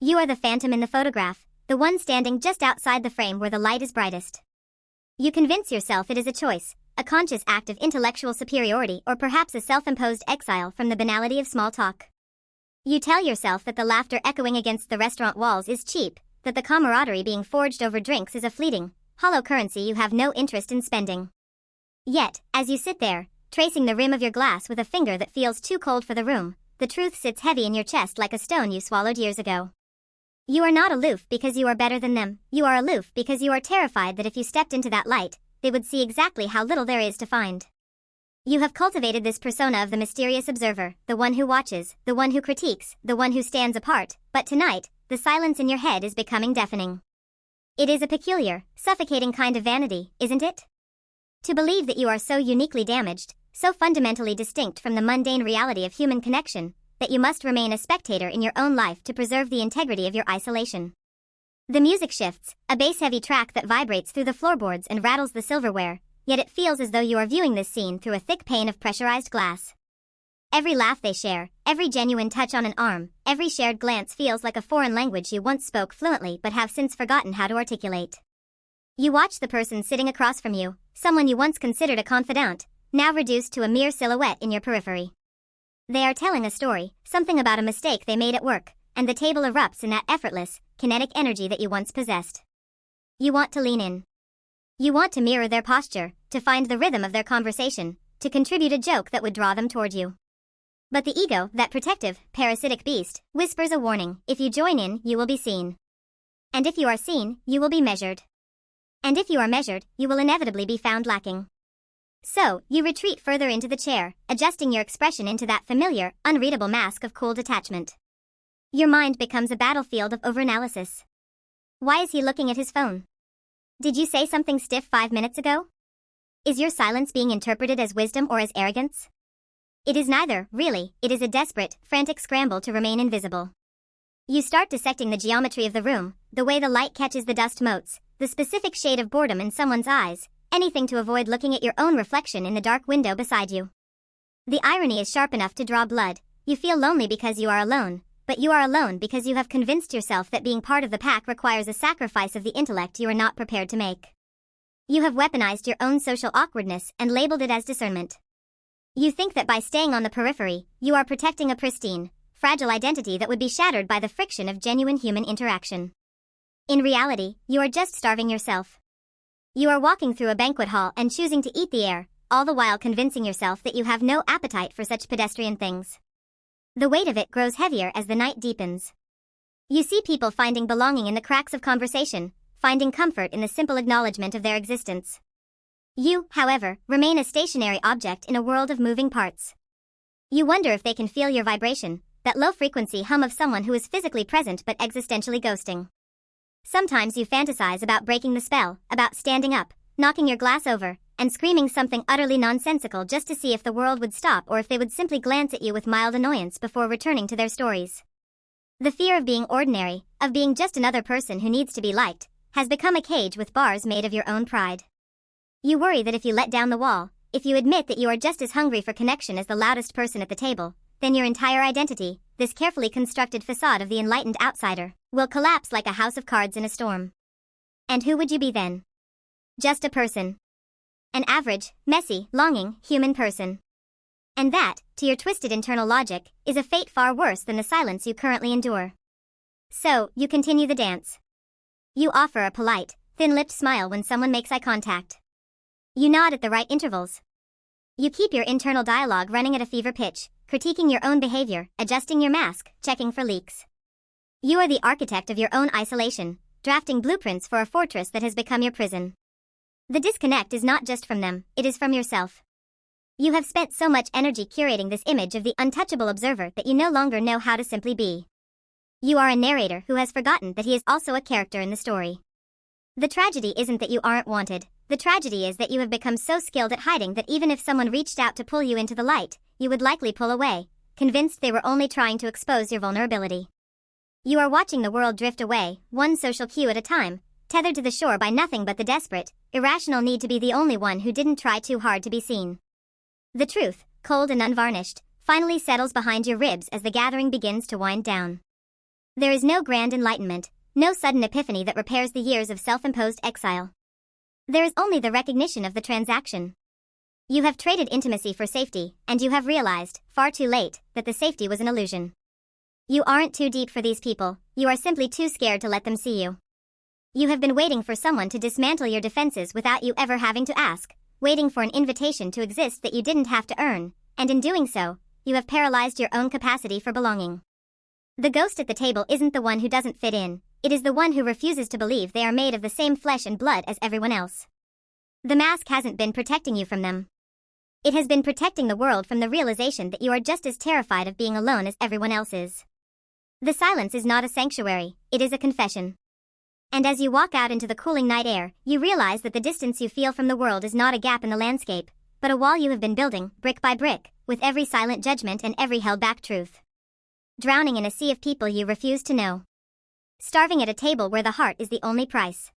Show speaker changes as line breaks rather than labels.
You are the phantom in the photograph, the one standing just outside the frame where the light is brightest. You convince yourself it is a choice, a conscious act of intellectual superiority, or perhaps a self-imposed exile from the banality of small talk. You tell yourself that the laughter echoing against the restaurant walls is cheap, that the camaraderie being forged over drinks is a fleeting, hollow currency you have no interest in spending. Yet, as you sit there, tracing the rim of your glass with a finger that feels too cold for the room, the truth sits heavy in your chest like a stone you swallowed years ago. You are not aloof because you are better than them, you are aloof because you are terrified that if you stepped into that light, they would see exactly how little there is to find. You have cultivated this persona of the mysterious observer, the one who watches, the one who critiques, the one who stands apart, but tonight, the silence in your head is becoming deafening. It is a peculiar, suffocating kind of vanity, isn't it? To believe that you are so uniquely damaged, so fundamentally distinct from the mundane reality of human connection, that you must remain a spectator in your own life to preserve the integrity of your isolation. The music shifts, a bass-heavy track that vibrates through the floorboards and rattles the silverware, yet it feels as though you are viewing this scene through a thick pane of pressurized glass. Every laugh they share, every genuine touch on an arm, every shared glance feels like a foreign language you once spoke fluently but have since forgotten how to articulate. You watch the person sitting across from you, someone you once considered a confidant, now reduced to a mere silhouette in your periphery. They are telling a story, something about a mistake they made at work, and the table erupts in that effortless, kinetic energy that you once possessed. You want to lean in. You want to mirror their posture, to find the rhythm of their conversation, to contribute a joke that would draw them toward you. But the ego, that protective, parasitic beast, whispers a warning: if you join in, you will be seen. And if you are seen, you will be measured. And if you are measured, you will inevitably be found lacking. So, you retreat further into the chair, adjusting your expression into that familiar, unreadable mask of cool detachment. Your mind becomes a battlefield of overanalysis. Why is he looking at his phone? Did you say something stiff 5 minutes ago? Is your silence being interpreted as wisdom or as arrogance? It is neither, really. It is a desperate, frantic scramble to remain invisible. You start dissecting the geometry of the room, the way the light catches the dust motes, the specific shade of boredom in someone's eyes, anything to avoid looking at your own reflection in the dark window beside you. The irony is sharp enough to draw blood. You feel lonely because you are alone, but you are alone because you have convinced yourself that being part of the pack requires a sacrifice of the intellect you are not prepared to make. You have weaponized your own social awkwardness and labeled it as discernment. You think that by staying on the periphery, you are protecting a pristine, fragile identity that would be shattered by the friction of genuine human interaction. In reality, you are just starving yourself. You are walking through a banquet hall and choosing to eat the air, all the while convincing yourself that you have no appetite for such pedestrian things. The weight of it grows heavier as the night deepens. You see people finding belonging in the cracks of conversation, finding comfort in the simple acknowledgement of their existence. You, however, remain a stationary object in a world of moving parts. You wonder if they can feel your vibration, that low-frequency hum of someone who is physically present but existentially ghosting. Sometimes you fantasize about breaking the spell, about standing up, knocking your glass over, and screaming something utterly nonsensical just to see if the world would stop or if they would simply glance at you with mild annoyance before returning to their stories. The fear of being ordinary, of being just another person who needs to be liked, has become a cage with bars made of your own pride. You worry that if you let down the wall, if you admit that you are just as hungry for connection as the loudest person at the table, then your entire identity, this carefully constructed facade of the enlightened outsider, will collapse like a house of cards in a storm. And who would you be then? Just a person. An average, messy, longing, human person. And that, to your twisted internal logic, is a fate far worse than the silence you currently endure. So, you continue the dance. You offer a polite, thin-lipped smile when someone makes eye contact. You nod at the right intervals. You keep your internal dialogue running at a fever pitch, critiquing your own behavior, adjusting your mask, checking for leaks. You are the architect of your own isolation, drafting blueprints for a fortress that has become your prison. The disconnect is not just from them, it is from yourself. You have spent so much energy curating this image of the untouchable observer that you no longer know how to simply be. You are a narrator who has forgotten that he is also a character in the story. The tragedy isn't that you aren't wanted, the tragedy is that you have become so skilled at hiding that even if someone reached out to pull you into the light, you would likely pull away, convinced they were only trying to expose your vulnerability. You are watching the world drift away, one social cue at a time, tethered to the shore by nothing but the desperate, irrational need to be the only one who didn't try too hard to be seen. The truth, cold and unvarnished, finally settles behind your ribs as the gathering begins to wind down. There is no grand enlightenment, no sudden epiphany that repairs the years of self-imposed exile. There is only the recognition of the transaction. You have traded intimacy for safety, and you have realized, far too late, that the safety was an illusion. You aren't too deep for these people, you are simply too scared to let them see you. You have been waiting for someone to dismantle your defenses without you ever having to ask, waiting for an invitation to exist that you didn't have to earn, and in doing so, you have paralyzed your own capacity for belonging. The ghost at the table isn't the one who doesn't fit in, it is the one who refuses to believe they are made of the same flesh and blood as everyone else. The mask hasn't been protecting you from them. It has been protecting the world from the realization that you are just as terrified of being alone as everyone else is. The silence is not a sanctuary, it is a confession. And as you walk out into the cooling night air, you realize that the distance you feel from the world is not a gap in the landscape, but a wall you have been building, brick by brick, with every silent judgment and every held-back truth. Drowning in a sea of people you refuse to know. Starving at a table where the heart is the only price.